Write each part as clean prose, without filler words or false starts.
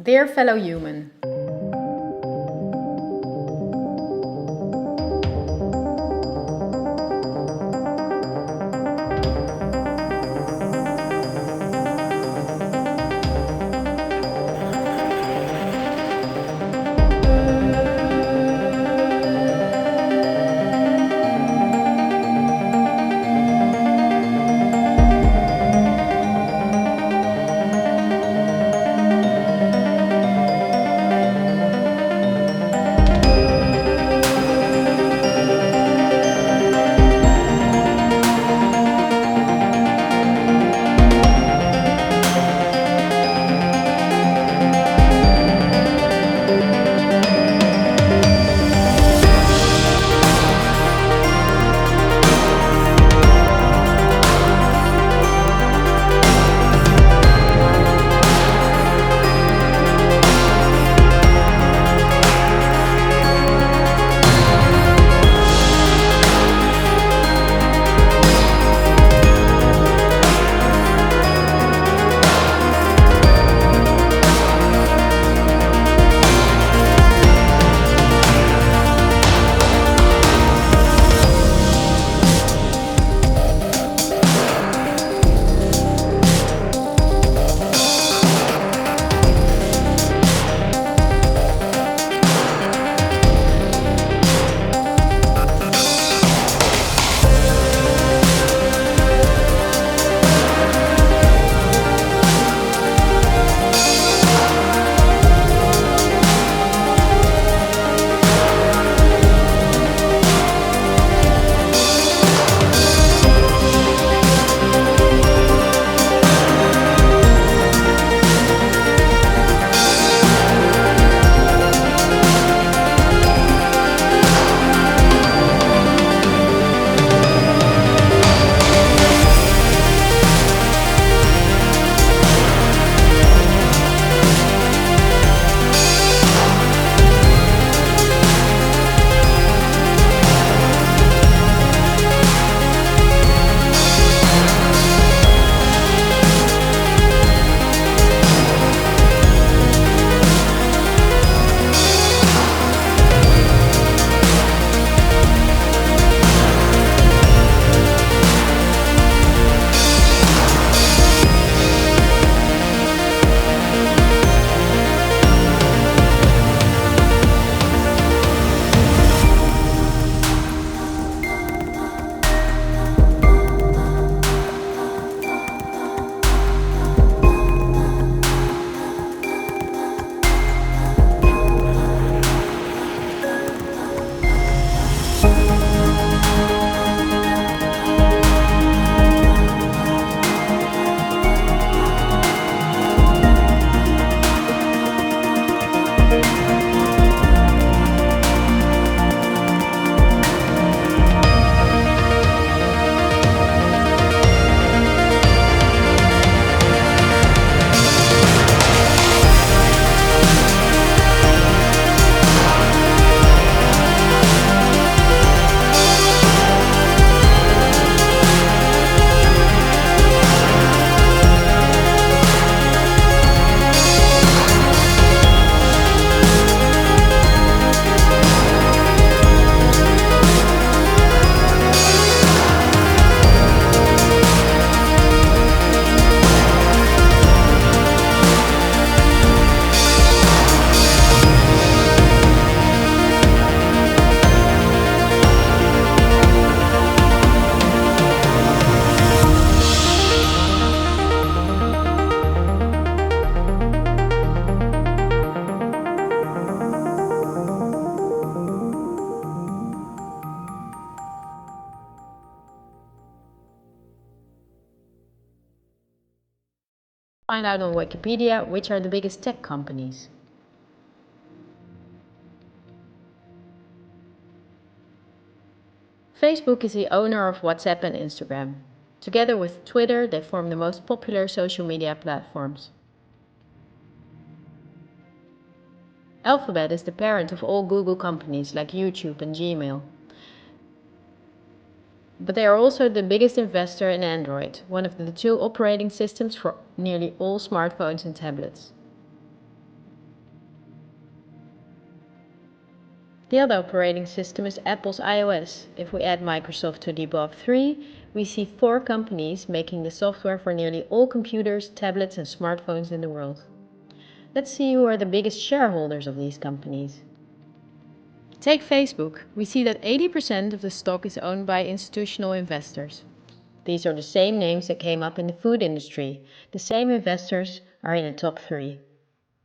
Dear fellow human, find out on Wikipedia which are the biggest tech companies. Facebook is the owner of WhatsApp and Instagram. Together with Twitter, they form the most popular social media platforms. Alphabet is the parent of all Google companies like YouTube and Gmail. But they are also the biggest investor in Android, one of the two operating systems for nearly all smartphones and tablets. The other operating system is Apple's iOS. If we add Microsoft to the above three, we see 4 companies making the software for nearly all computers, tablets and smartphones in the world. Let's see who are the biggest shareholders of these companies. Take Facebook. We see that 80% of the stock is owned by institutional investors. These are the same names that came up in the food industry. The same investors are in the top 3.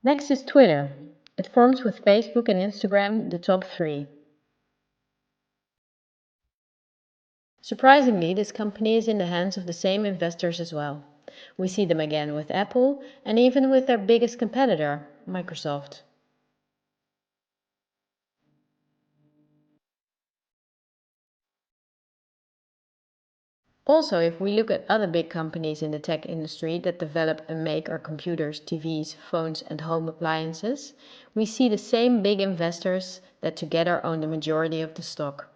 Next is Twitter. It forms with Facebook and Instagram the top 3. Surprisingly, this company is in the hands of the same investors as well. We see them again with Apple and even with their biggest competitor, Microsoft. Also, if we look at other big companies in the tech industry that develop and make our computers, TVs, phones and home appliances, we see the same big investors that together own the majority of the stock.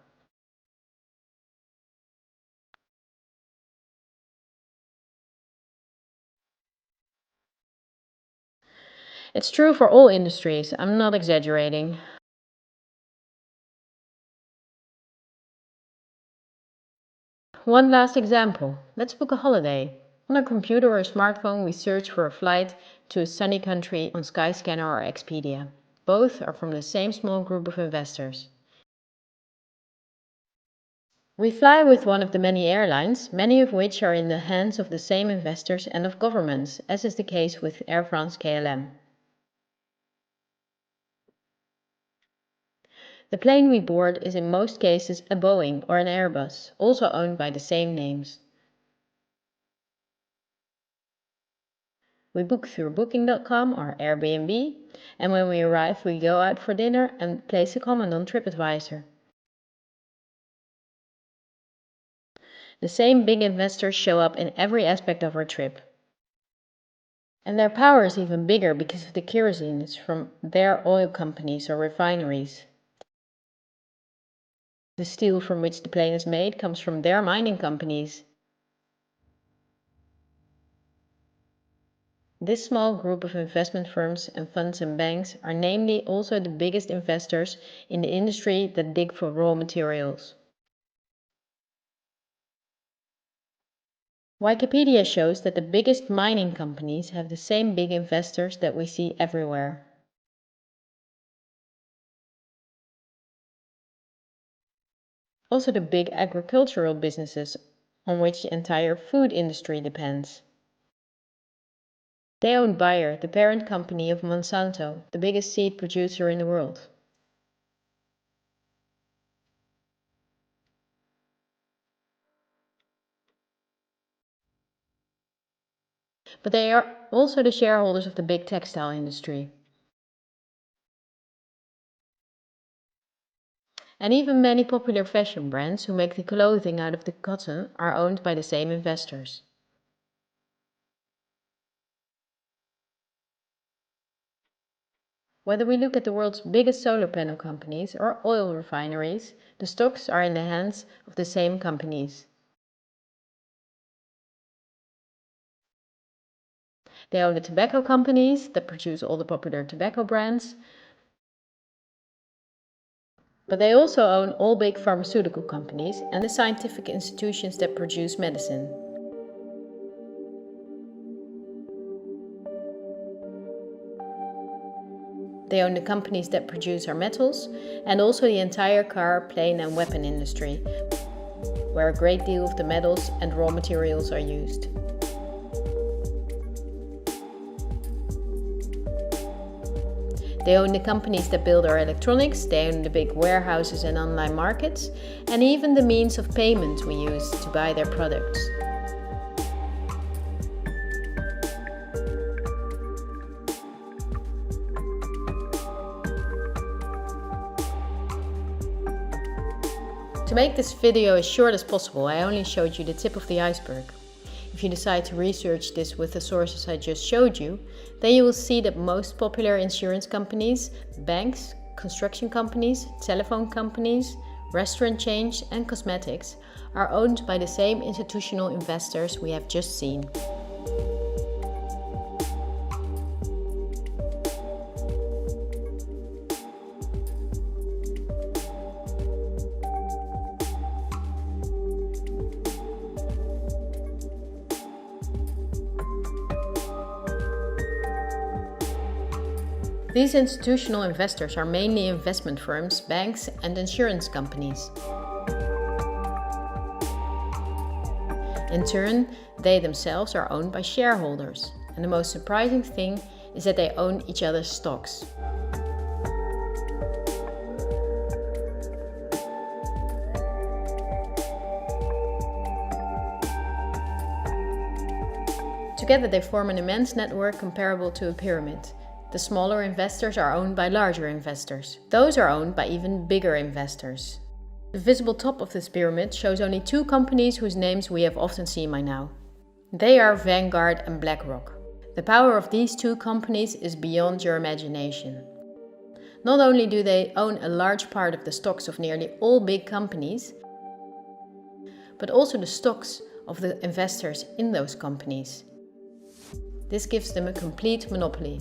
It's true for all industries, I'm not exaggerating. One last example. Let's book a holiday. On a computer or smartphone, we search for a flight to a sunny country on Skyscanner or Expedia. Both are from the same small group of investors. We fly with one of the many airlines, many of which are in the hands of the same investors and of governments, as is the case with Air France-KLM. The plane we board is in most cases a Boeing or an Airbus, also owned by the same names. We book through Booking.com or Airbnb, and when we arrive we go out for dinner and place a comment on TripAdvisor. The same big investors show up in every aspect of our trip. And their power is even bigger because of the kerosene is from their oil companies or refineries. The steel from which the plane is made comes from their mining companies. This small group of investment firms and funds and banks are namely also the biggest investors in the industry that dig for raw materials. Wikipedia shows that the biggest mining companies have the same big investors that we see everywhere. Also the big agricultural businesses on which the entire food industry depends. They own Bayer, the parent company of Monsanto, the biggest seed producer in the world. But they are also the shareholders of the big textile industry. And even many popular fashion brands who make the clothing out of the cotton are owned by the same investors. Whether we look at the world's biggest solar panel companies or oil refineries, the stocks are in the hands of the same companies. They own the tobacco companies that produce all the popular tobacco brands, but they also own all big pharmaceutical companies and the scientific institutions that produce medicine. They own the companies that produce our metals and also the entire car, plane and weapon industry, where a great deal of the metals and raw materials are used. They own the companies that build our electronics, they own the big warehouses and online markets, and even the means of payment we use to buy their products. To make this video as short as possible, I only showed you the tip of the iceberg. If you decide to research this with the sources I just showed you, then you will see that most popular insurance companies, banks, construction companies, telephone companies, restaurant chains and cosmetics are owned by the same institutional investors we have just seen. These institutional investors are mainly investment firms, banks, and insurance companies. In turn, they themselves are owned by shareholders, and the most surprising thing is that they own each other's stocks. Together they form an immense network comparable to a pyramid. The smaller investors are owned by larger investors. Those are owned by even bigger investors. The visible top of this pyramid shows only two companies whose names we have often seen by now. They are Vanguard and BlackRock. The power of these two companies is beyond your imagination. Not only do they own a large part of the stocks of nearly all big companies, but also the stocks of the investors in those companies. This gives them a complete monopoly.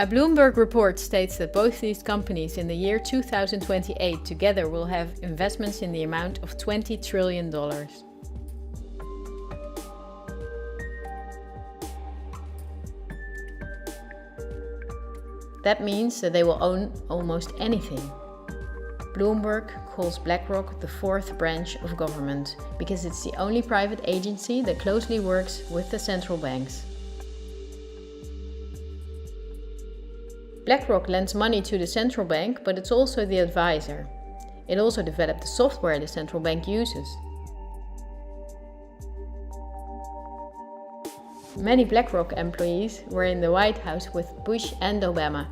A Bloomberg report states that both these companies in the year 2028 together will have investments in the amount of $20 trillion. That means that they will own almost anything. Bloomberg calls BlackRock the fourth branch of government because it's the only private agency that closely works with the central banks. BlackRock lends money to the central bank, but it's also the advisor. It also developed the software the central bank uses. Many BlackRock employees were in the White House with Bush and Obama.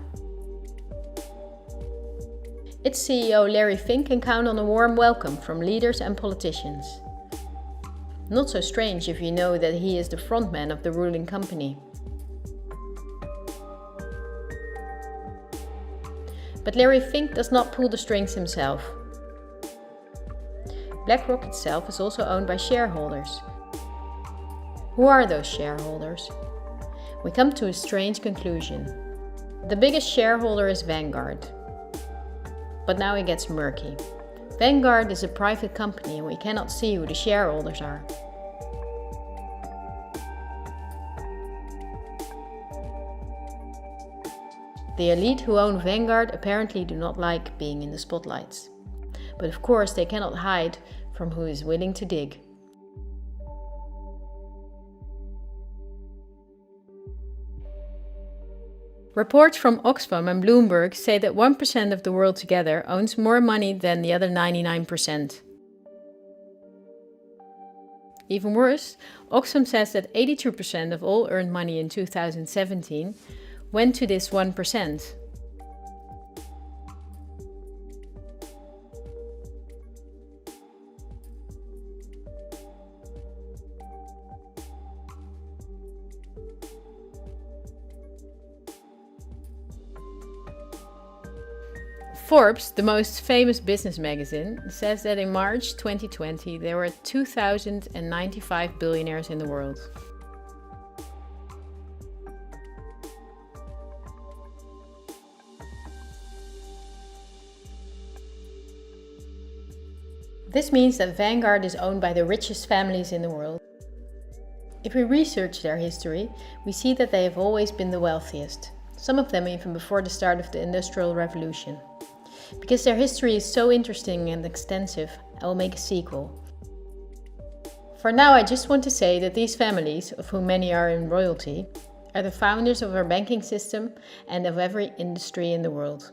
Its CEO Larry Fink can count on a warm welcome from leaders and politicians. Not so strange if you know that he is the frontman of the ruling company. But Larry Fink does not pull the strings himself. BlackRock itself is also owned by shareholders. Who are those shareholders? We come to a strange conclusion. The biggest shareholder is Vanguard. But now it gets murky. Vanguard is a private company and we cannot see who the shareholders are. The elite who own Vanguard apparently do not like being in the spotlights. But of course they cannot hide from who is willing to dig. Reports from Oxfam and Bloomberg say that 1% of the world together owns more money than the other 99%. Even worse, Oxfam says that 82% of all earned money in 2017 went to this 1%. Forbes, the most famous business magazine, says that in March 2020 there were 2,095 billionaires in the world. This means that Vanguard is owned by the richest families in the world. If we research their history, we see that they have always been the wealthiest, some of them even before the start of the Industrial Revolution. Because their history is so interesting and extensive, I will make a sequel. For now, I just want to say that these families, of whom many are in royalty, are the founders of our banking system and of every industry in the world.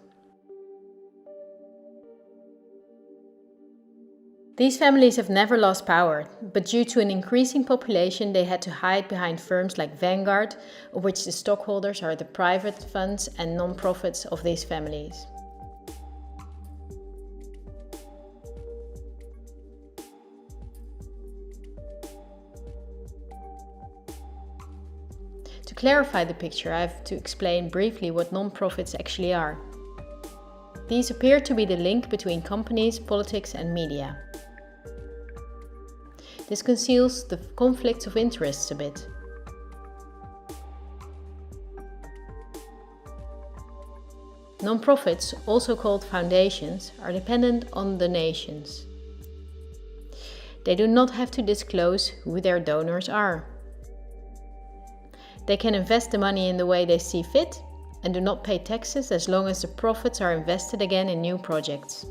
These families have never lost power, but due to an increasing population they had to hide behind firms like Vanguard, of which the stockholders are the private funds and non-profits of these families. To clarify the picture, I have to explain briefly what non-profits actually are. These appear to be the link between companies, politics and media. This conceals the conflicts of interests a bit. Non-profits, also called foundations, are dependent on donations. They do not have to disclose who their donors are. They can invest the money in the way they see fit and do not pay taxes as long as the profits are invested again in new projects.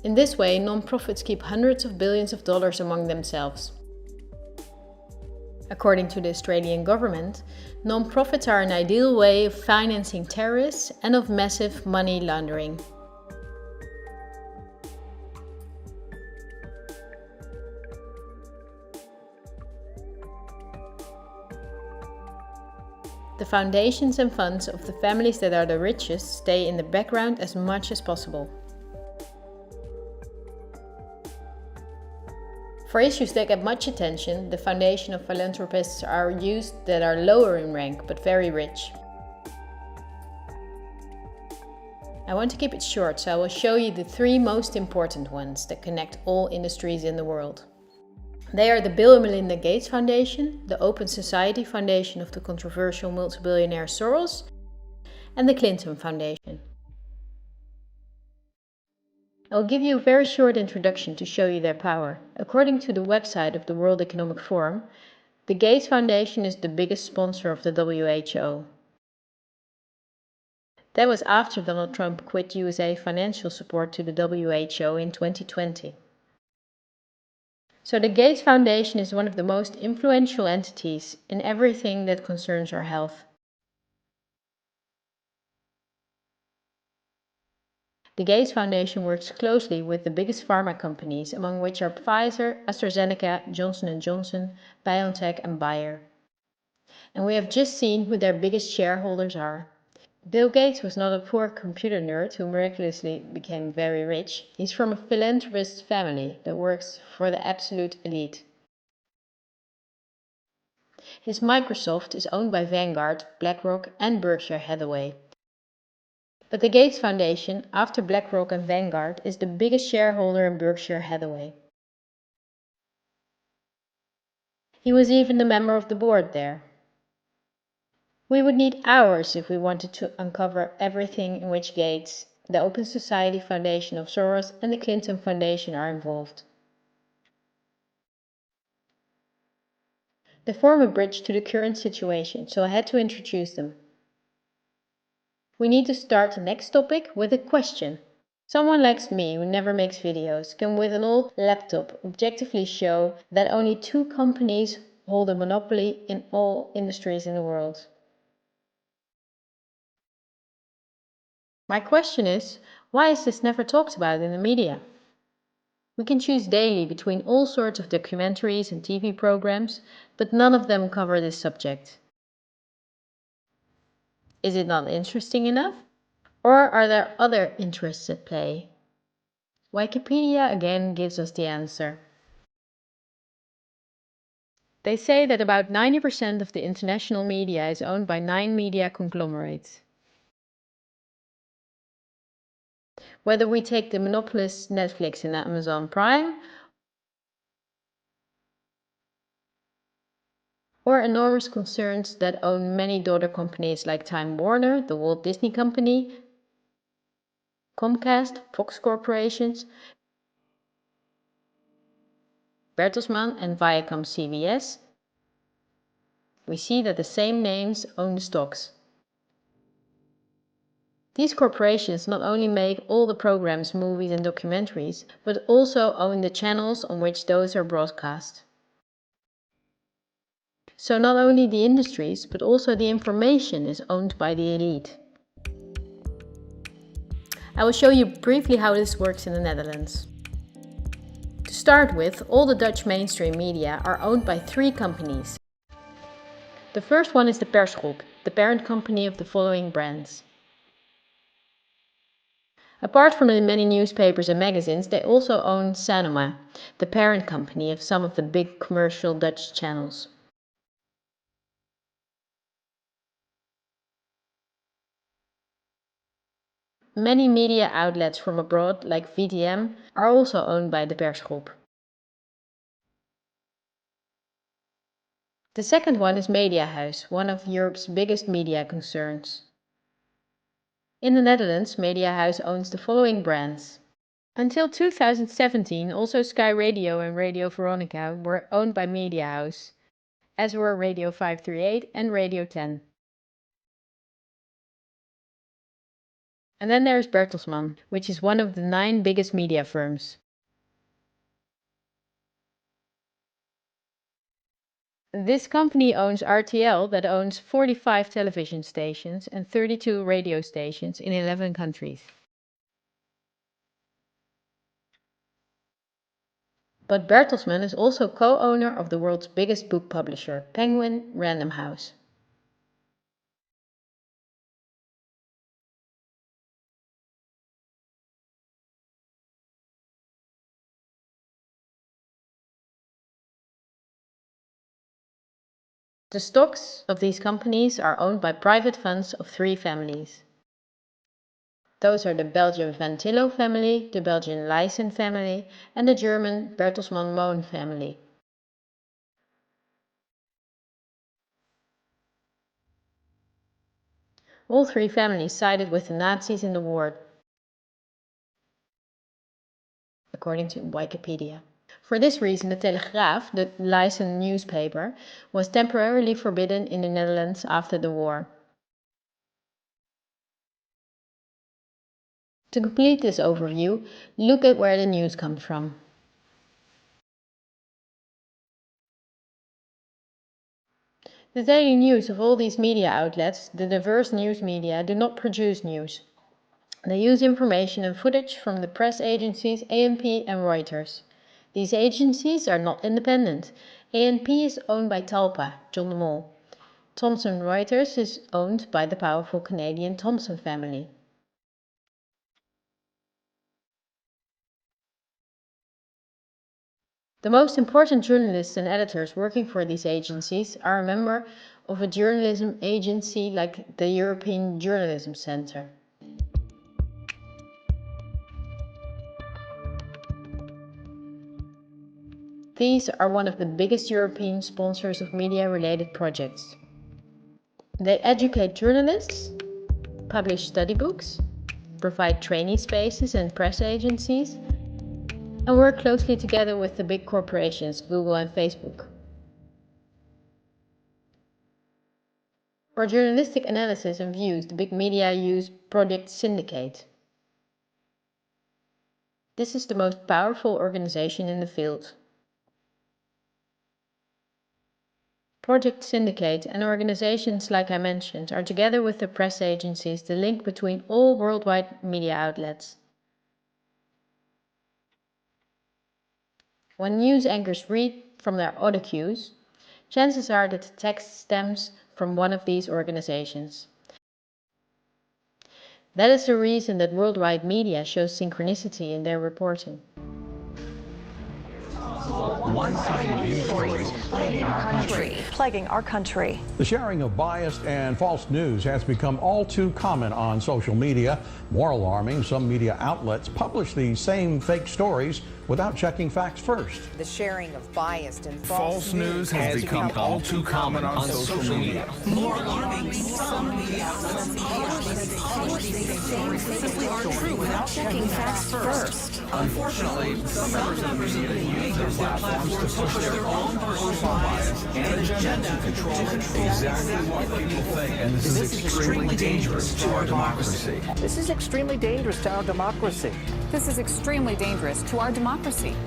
In this way, non-profits keep hundreds of billions of dollars among themselves. According to the Australian government, non-profits are an ideal way of financing terrorists and of massive money laundering. The foundations and funds of the families that are the richest stay in the background as much as possible. For issues that get much attention, the foundation of philanthropists are used that are lower in rank but very rich. I want to keep it short, so I will show you the three most important ones that connect all industries in the world. They are the Bill and Melinda Gates Foundation, the Open Society Foundation of the controversial multi-billionaire Soros, and the Clinton Foundation. I will give you a very short introduction to show you their power. According to the website of the World Economic Forum, the Gates Foundation is the biggest sponsor of the WHO. That was after Donald Trump quit USA financial support to the WHO in 2020. So the Gates Foundation is one of the most influential entities in everything that concerns our health. The Gates Foundation works closely with the biggest pharma companies, among which are Pfizer, AstraZeneca, Johnson & Johnson, BioNTech and Bayer. And we have just seen who their biggest shareholders are. Bill Gates was not a poor computer nerd who miraculously became very rich. He's from a philanthropist family that works for the absolute elite. His Microsoft is owned by Vanguard, BlackRock and Berkshire Hathaway. But the Gates Foundation, after BlackRock and Vanguard, is the biggest shareholder in Berkshire Hathaway. He was even a member of the board there. We would need hours if we wanted to uncover everything in which Gates, the Open Society Foundation of Soros and the Clinton Foundation are involved. They form a bridge to the current situation, so I had to introduce them. We need to start the next topic with a question. Someone like me, who never makes videos, can with an old laptop objectively show that only two companies hold a monopoly in all industries in the world. My question is, why is this never talked about in the media? We can choose daily between all sorts of documentaries and TV programs, but none of them cover this subject. Is it not interesting enough? Or are there other interests at play? Wikipedia again gives us the answer. They say that about 90% of the international media is owned by 9 media conglomerates. Whether we take the monopolists Netflix and Amazon Prime, or enormous concerns that own many daughter companies like Time Warner, the Walt Disney Company, Comcast, Fox Corporations, Bertelsmann and Viacom CBS, we see that the same names own the stocks. These corporations not only make all the programs, movies and documentaries, but also own the channels on which those are broadcast. So not only the industries, but also the information is owned by the elite. I will show you briefly how this works in the Netherlands. To start with, all the Dutch mainstream media are owned by 3 companies. The first one is the Persgroep, the parent company of the following brands. Apart from the many newspapers and magazines, they also own Sanoma, the parent company of some of the big commercial Dutch channels. Many media outlets from abroad, like VTM, are also owned by the Persgroep. The second one is Mediahuis, one of Europe's biggest media concerns. In the Netherlands, Mediahuis owns the following brands: Until 2017, also Sky Radio and Radio Veronica were owned by Media House, as were Radio 538 and Radio 10. And then there's Bertelsmann, which is one of the 9 biggest media firms. This company owns RTL, that owns 45 television stations and 32 radio stations in 11 countries. But Bertelsmann is also co-owner of the world's biggest book publisher, Penguin Random House. The stocks of these companies are owned by private funds of 3 families. Those are the Belgian Van Tillo family, the Belgian Lyssen family, and the German Bertelsmann Moon family. All 3 families sided with the Nazis in the war, according to Wikipedia. For this reason, the Telegraaf, the Lyssen newspaper, was temporarily forbidden in the Netherlands after the war. To complete this overview, look at where the news comes from. The daily news of all these media outlets, the diverse news media, do not produce news. They use information and footage from the press agencies ANP and Reuters. These agencies are not independent. ANP is owned by Talpa, John de Mol. Thomson Reuters is owned by the powerful Canadian Thomson family. The most important journalists and editors working for these agencies are a member of a journalism agency like the European Journalism Centre. These are one of the biggest European sponsors of media-related projects. They educate journalists, publish study books, provide training spaces and press agencies, and work closely together with the big corporations, Google and Facebook. For journalistic analysis and views, the big media use Project Syndicate. This is the most powerful organization in the field. Project Syndicate and organizations like I mentioned are together with the press agencies the link between all worldwide media outlets. When news anchors read from their audio cues, chances are that the text stems from one of these organizations. That is the reason that worldwide media shows synchronicity in their reporting. One-sided stories plaguing our country. The sharing of biased and false news has become all too common on social media. More alarming, some media outlets publish these same fake stories without checking facts first. The sharing of biased and false news has become all too common on social media. More alarming, some media outlets publish these stories simply aren't true without checking facts first. Unfortunately, some members of the media use their platforms to push their own personal bias and agenda to control exactly what people think. And this is extremely dangerous to our democracy. This is extremely dangerous to our democracy. This is extremely dangerous to our democracy.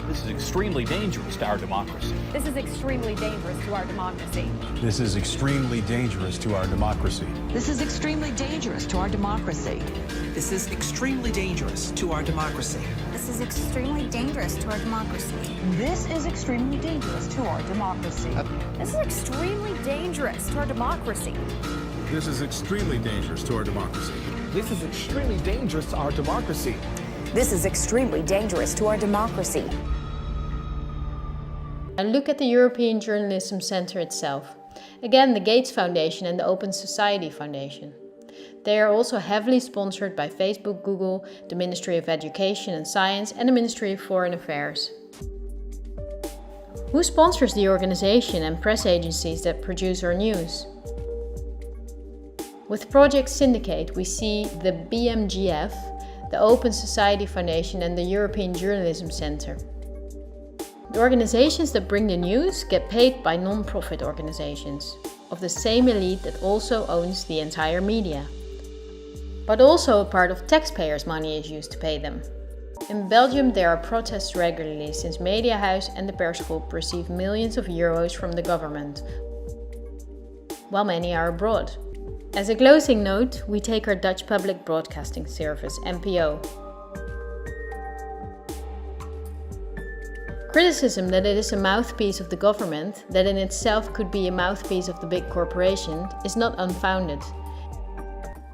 This is extremely dangerous to our democracy. This is extremely dangerous to our democracy. This is extremely dangerous to our democracy. This is extremely dangerous to our democracy. This is extremely dangerous to our democracy. This is extremely dangerous to our democracy. This is extremely dangerous to our democracy. This is extremely dangerous to our democracy. This is extremely dangerous to our democracy. This is extremely dangerous to our democracy. This is extremely dangerous to our democracy. And look at the European Journalism Centre itself. Again, the Gates Foundation and the Open Society Foundation. They are also heavily sponsored by Facebook, Google, the Ministry of Education and Science, and the Ministry of Foreign Affairs. Who sponsors the organization and press agencies that produce our news? With Project Syndicate, we see the BMGF, the Open Society Foundation and the European Journalism Centre. The organizations that bring the news get paid by non-profit organizations, of the same elite that also owns the entire media. But also a part of taxpayers' money is used to pay them. In Belgium there are protests regularly since Mediahuis and the Persgroep receive millions of euros from the government, while many are abroad. As a closing note, we take our Dutch Public Broadcasting Service, NPO. Criticism that it is a mouthpiece of the government, that in itself could be a mouthpiece of the big corporation, is not unfounded.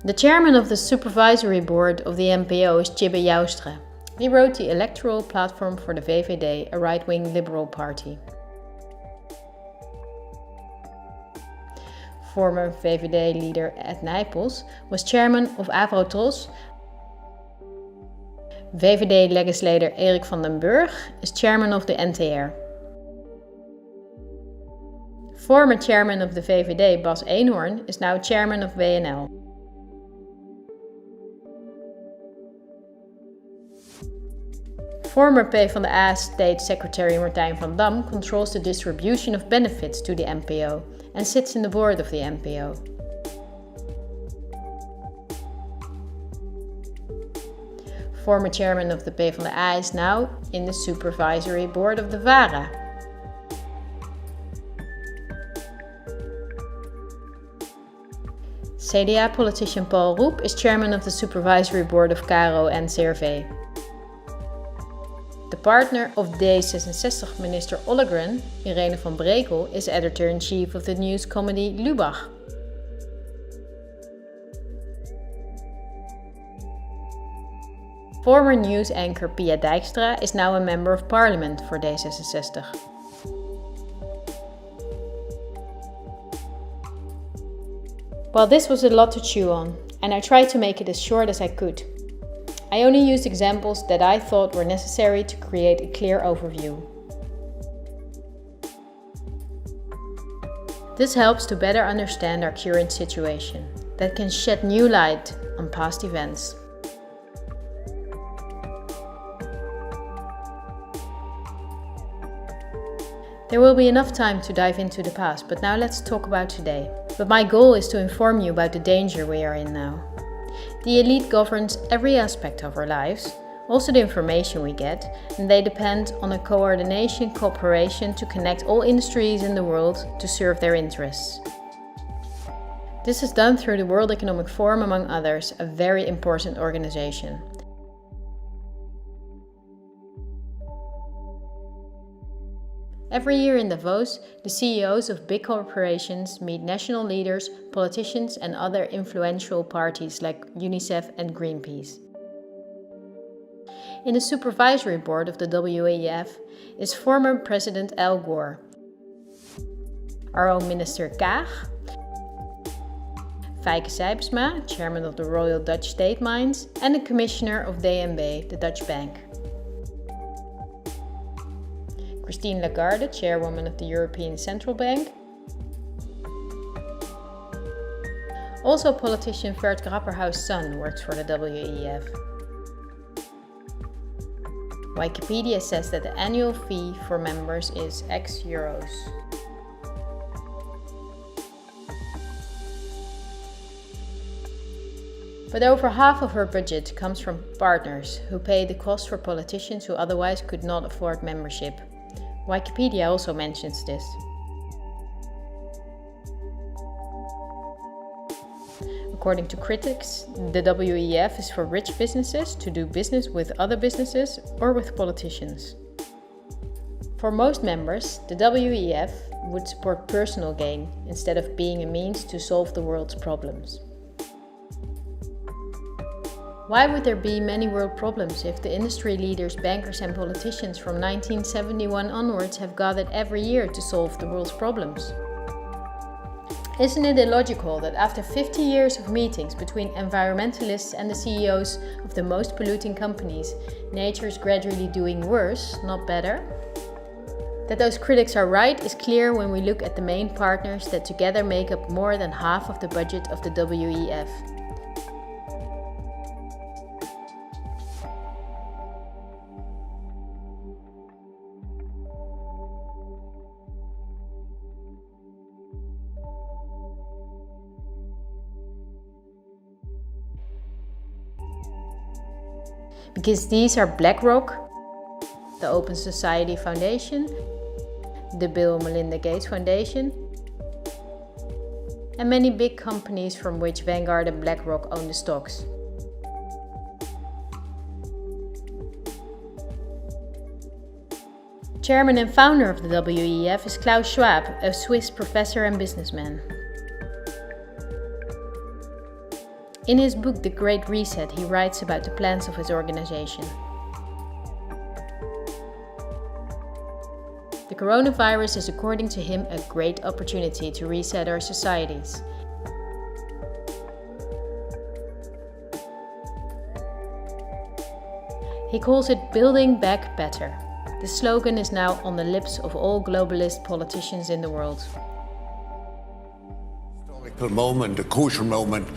The chairman of the supervisory board of the NPO is Tjibbe Joustra. He wrote the electoral platform for the VVD, a right-wing liberal party. Former VVD leader Ed Nijpels was chairman of Avrotros. VVD legislator Erik van den Burg is chairman of the NTR. Former chairman of the VVD Bas Eenhoorn is now chairman of WNL. Former PvdA State Secretary Martijn van Dam controls the distribution of benefits to the NPO and sits in the board of the NPO. Former chairman of the PvdA is now in the supervisory board of the VARA. CDA politician Paul Roep is chairman of the supervisory board of KRO NCRV. The partner of D66 minister Ollegren, Irene van Brekel, is editor-in-chief of the news comedy Lubach. Former news anchor Pia Dijkstra is now a member of parliament for D66. Well, this was a lot to chew on, and I tried to make it as short as I could. I only used examples that I thought were necessary to create a clear overview. This helps to better understand our current situation, that can shed new light on past events. There will be enough time to dive into the past, but now let's talk about today. But my goal is to inform you about the danger we are in now. The elite governs every aspect of our lives, also the information we get, and they depend on a cooperation to connect all industries in the world to serve their interests. This is done through the World Economic Forum, among others, a very important organization. Every year in Davos, the CEOs of big corporations meet national leaders, politicians and other influential parties like UNICEF and Greenpeace. In the supervisory board of the WEF is former President Al Gore, our own Minister Kaag, Fijke Sijbesma, chairman of the Royal Dutch State Mines, and the commissioner of DNB, the Dutch bank. Christine Lagarde, chairwoman of the European Central Bank. Also politician Vert Grapperhaus' son works for the WEF. Wikipedia says that the annual fee for members is €X. But over half of her budget comes from partners who pay the cost for politicians who otherwise could not afford membership. Wikipedia also mentions this. According to critics, the WEF is for rich businesses to do business with other businesses or with politicians. For most members, the WEF would support personal gain instead of being a means to solve the world's problems. Why would there be many world problems if the industry leaders, bankers and politicians from 1971 onwards have gathered every year to solve the world's problems? Isn't it illogical that after 50 years of meetings between environmentalists and the CEOs of the most polluting companies, nature is gradually doing worse, not better? That those critics are right is clear when we look at the main partners that together make up more than half of the budget of the WEF. because these are BlackRock, the Open Society Foundation, the Bill and Melinda Gates Foundation, and many big companies from which Vanguard and BlackRock own the stocks. Chairman and founder of the WEF is Klaus Schwab, a Swiss professor and businessman. In his book The Great Reset, he writes about the plans of his organization. The coronavirus is, according to him, a great opportunity to reset our societies. He calls it Building Back Better. The slogan is now on the lips of all globalist politicians in the world. Historical moment, a crucial moment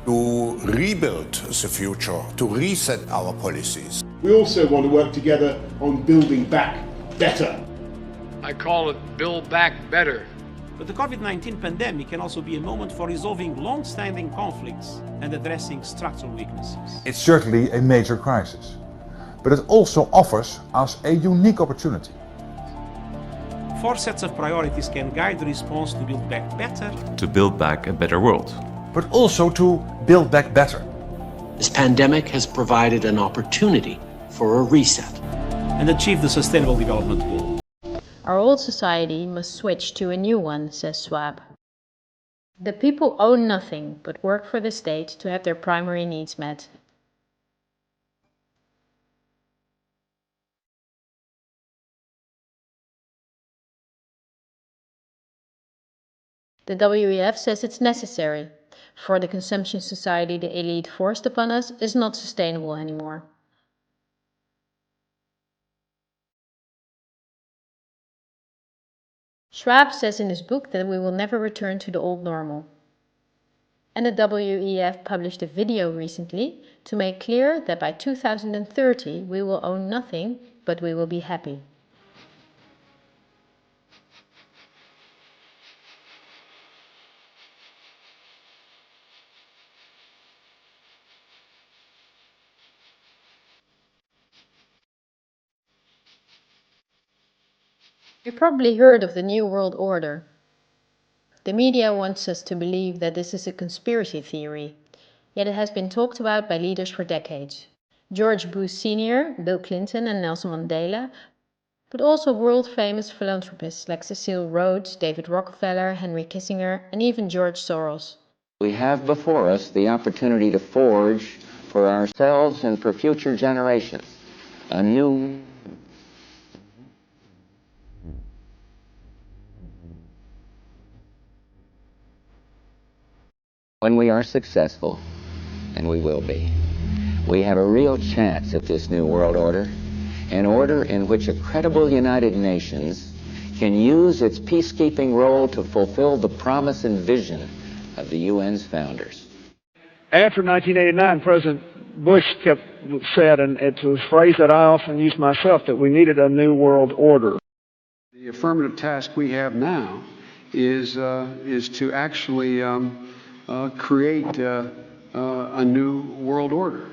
to rebuild the future, to reset our policies. We also want to work together on building back better. I call it Build Back Better. But the COVID-19 pandemic can also be a moment for resolving long-standing conflicts and addressing structural weaknesses. It's certainly a major crisis, but it also offers us a unique opportunity. 4 sets of priorities can guide the response to build back better. To build back a better world. But also to build back better. This pandemic has provided an opportunity for a reset. And achieve the Sustainable Development Goal. Our old society must switch to a new one, says Schwab. The people own nothing but work for the state to have their primary needs met. The WEF says it's necessary. For the consumption society the elite forced upon us is not sustainable anymore. Schwab says in his book that we will never return to the old normal. And the WEF published a video recently to make clear that by 2030 we will own nothing, but we will be happy. You've probably heard of the New World Order. The media wants us to believe that this is a conspiracy theory, yet it has been talked about by leaders for decades. George Bush Sr., Bill Clinton and Nelson Mandela, but also world-famous philanthropists like Cecil Rhodes, David Rockefeller, Henry Kissinger, and even George Soros. We have before us the opportunity to forge for ourselves and for future generations a new When we are successful, and we will be, we have a real chance at this new world order, an order in which a credible United Nations can use its peacekeeping role to fulfill the promise and vision of the UN's founders. After 1989, President Bush said, and it's a phrase that I often use myself, that we needed a new world order. The affirmative task we have now is to actually create a new world order.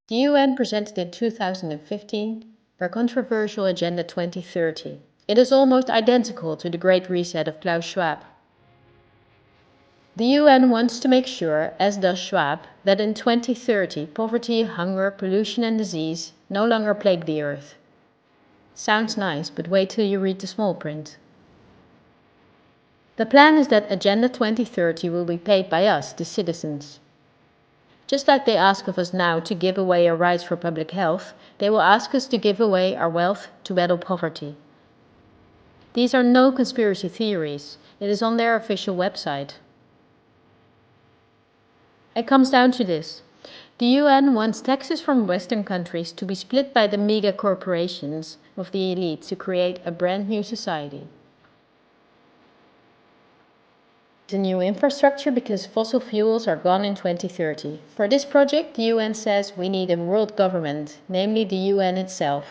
The UN presented in 2015 their controversial Agenda 2030. It is almost identical to the Great Reset of Klaus Schwab. The UN wants to make sure, as does Schwab, that in 2030 poverty, hunger, pollution and disease no longer plague the earth. Sounds nice, but wait till you read the small print. The plan is that Agenda 2030 will be paid by us, the citizens. Just like they ask of us now to give away our rights for public health, they will ask us to give away our wealth to battle poverty. These are no conspiracy theories. It is on their official website. It comes down to this. The UN wants taxes from Western countries to be split by the mega corporations of the elite to create a brand new society. The new infrastructure because fossil fuels are gone in 2030. For this project, the UN says we need a world government, namely the UN itself.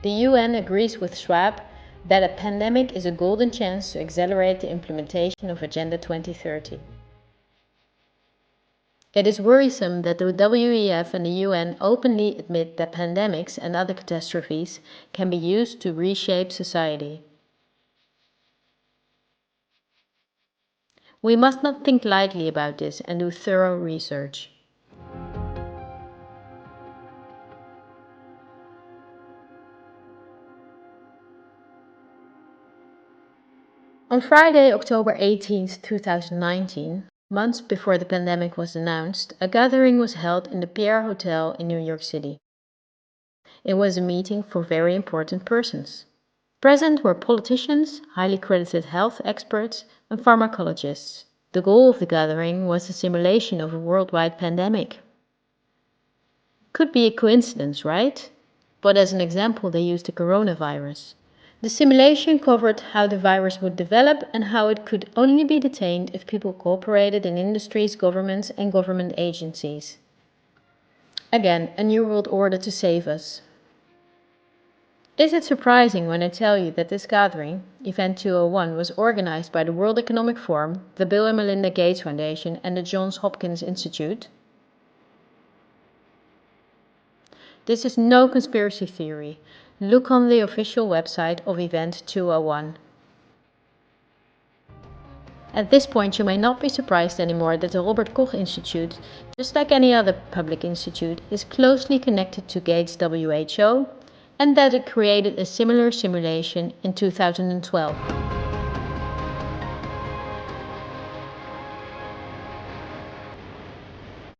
The UN agrees with Schwab that a pandemic is a golden chance to accelerate the implementation of Agenda 2030. It is worrisome that the WEF and the UN openly admit that pandemics and other catastrophes can be used to reshape society. We must not think lightly about this and do thorough research. On Friday, October 18, 2019, months before the pandemic was announced, a gathering was held in the Pierre Hotel in New York City. It was a meeting for very important persons. Present were politicians, highly credited health experts, and pharmacologists. The goal of the gathering was the simulation of a worldwide pandemic. Could be a coincidence, right? But as an example, they used the coronavirus. The simulation covered how the virus would develop and how it could only be detained if people cooperated in industries, governments, and government agencies. Again, a new world order to save us. Is it surprising when I tell you that this gathering, Event 201, was organized by the World Economic Forum, the Bill and Melinda Gates Foundation, and the Johns Hopkins Institute? This is no conspiracy theory. Look on the official website of Event 201. At this point, you may not be surprised anymore that the Robert Koch Institute, just like any other public institute, is closely connected to Gates' WHO, and that it created a similar simulation in 2012.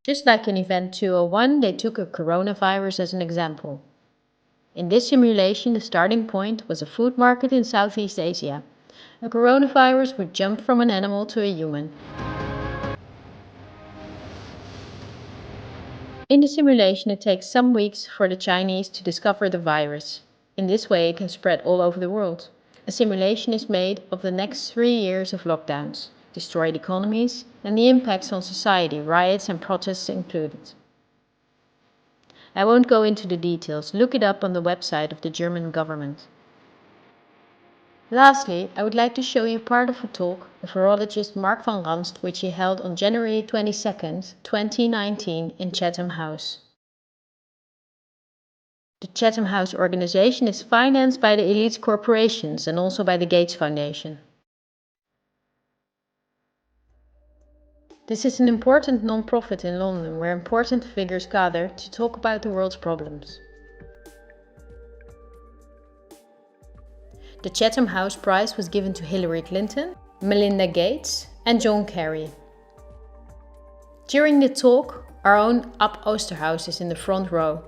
Just like in Event 201, they took a coronavirus as an example. In this simulation, the starting point was a food market in Southeast Asia. A coronavirus would jump from an animal to a human. In the simulation, it takes some weeks for the Chinese to discover the virus. In this way, it can spread all over the world. A simulation is made of the next 3 years of lockdowns, destroyed economies, and the impacts on society, riots and protests included. I won't go into the details, look it up on the website of the German government. Lastly, I would like to show you part of a talk of virologist Mark van Ranst, which he held on January 22nd, 2019 in Chatham House. The Chatham House organization is financed by the elite corporations and also by the Gates Foundation. This is an important non-profit in London where important figures gather to talk about the world's problems. The Chatham House Prize was given to Hillary Clinton, Melinda Gates and John Kerry. During the talk, our own Ab Oosterhuis is in the front row.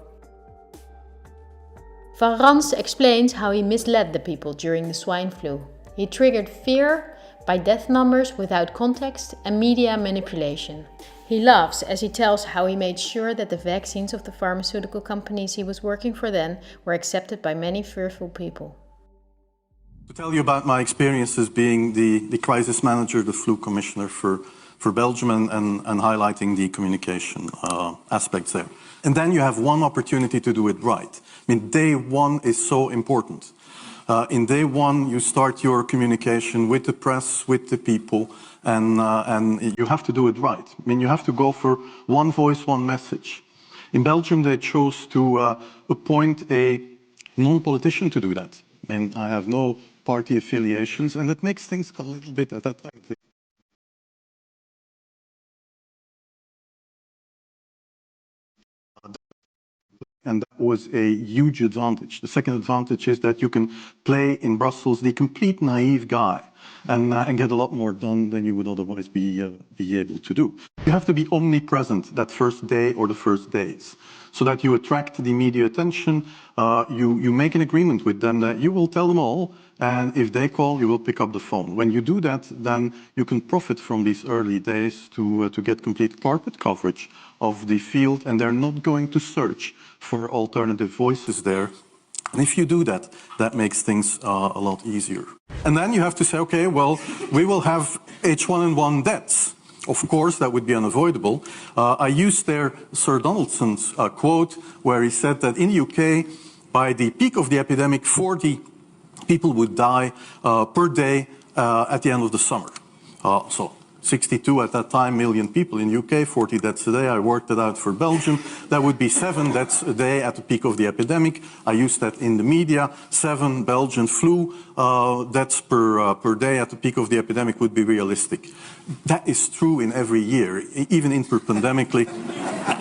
Van Ranst explains how he misled the people during the swine flu. He triggered fear by death numbers without context and media manipulation. He laughs as he tells how he made sure that the vaccines of the pharmaceutical companies he was working for then were accepted by many fearful people. To tell you about my experiences being the crisis manager, the flu commissioner for Belgium and highlighting the communication aspects there. And then you have one opportunity to do it right. I mean, day one is so important. In day one, you start your communication with the press, with the people, and you have to do it right. I mean, you have to go for one voice, one message. In Belgium, they chose to appoint a non-politician to do that. And I have no party affiliations, and it makes things a little bit at that time. And that was a huge advantage. The second advantage is that you can play in Brussels the complete naive guy and get a lot more done than you would otherwise be able to do. You have to be omnipresent that first day or the first days so that you attract the media attention. You make an agreement with them that you will tell them all, and if they call, you will pick up the phone. When you do that, then you can profit from these early days to get complete carpet coverage of the field, and they're not going to search for alternative voices there. And if you do that, that makes things a lot easier. And then you have to say, okay, well, we will have H1N1 deaths. Of course, that would be unavoidable. I used there Sir Donaldson's quote, where he said that in the UK, By the peak of the epidemic, 40 people would die per day at the end of the summer. So 62 at that time million people in UK, 40 deaths a day. I worked it out for Belgium. That would be 7 deaths a day at the peak of the epidemic. I used that in the media. 7 Belgian flu deaths per day at the peak of the epidemic would be realistic. That is true in every year, even interpandemically.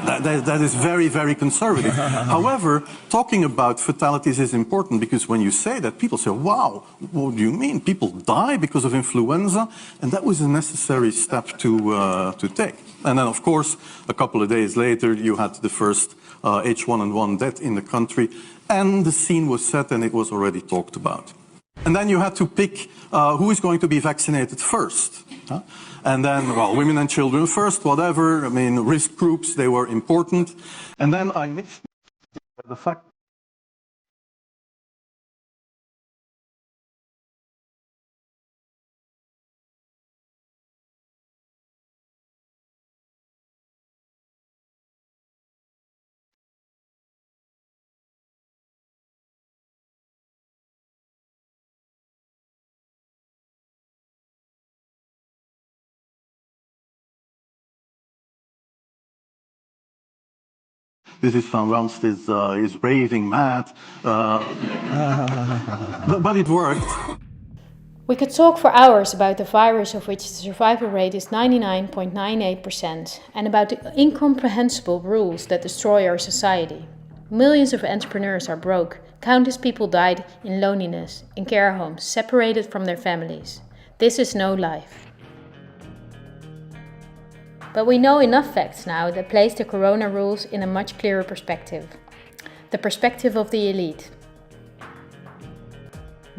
That is very, very conservative. However, talking about fatalities is important because when you say that, people say, wow, what do you mean? People die because of influenza? And that was a necessary step to take. And then, of course, a couple of days later, you had the first H1N1 death in the country, and the scene was set and it was already talked about. And then you had to pick who is going to be vaccinated first. And then, well, women and children first, whatever. I mean, risk groups, they were important. And then I missed the fact. This is Van Ranst is raving mad, but it worked. We could talk for hours about the virus of which the survival rate is 99.98% and about the incomprehensible rules that destroy our society. Millions of entrepreneurs are broke, countless people died in loneliness, in care homes, separated from their families. This is no life. But we know enough facts now that place the corona rules in a much clearer perspective. The perspective of the elite.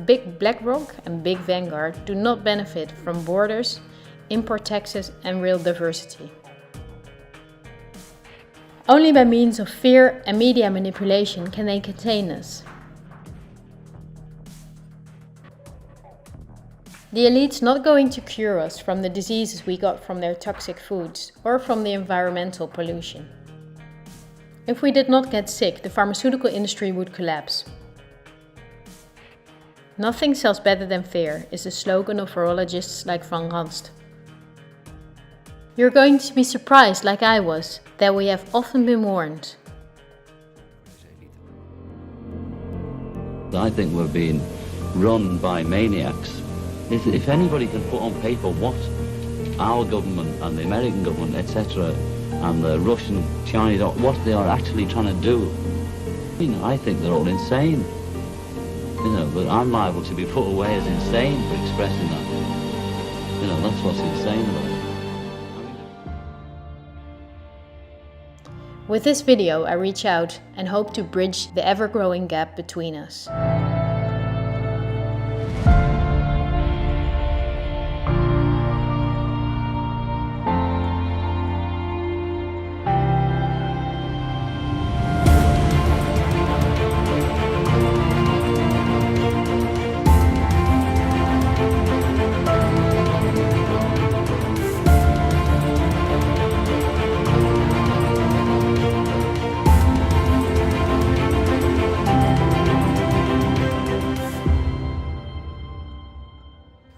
Big BlackRock and Big Vanguard do not benefit from borders, import taxes and real diversity. Only by means of fear and media manipulation can they contain us. The elite's not going to cure us from the diseases we got from their toxic foods or from the environmental pollution. If we did not get sick, the pharmaceutical industry would collapse. Nothing sells better than fear is the slogan of virologists like Van Ranst. You're going to be surprised, like I was, that we have often been warned. I think we're being run by maniacs. If anybody can put on paper what our government and the American government, etc., and the Russian, Chinese, what they are actually trying to do, I think they're all insane. But I'm liable to be put away as insane for expressing that. That's what's insane about it. With this video, I reach out and hope to bridge the ever-growing gap between us.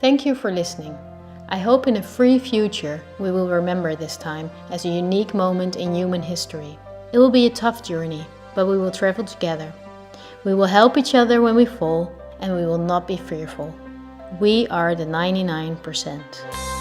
Thank you for listening. I hope in a free future we will remember this time as a unique moment in human history. It will be a tough journey, but we will travel together. We will help each other when we fall, and we will not be fearful. We are the 99%.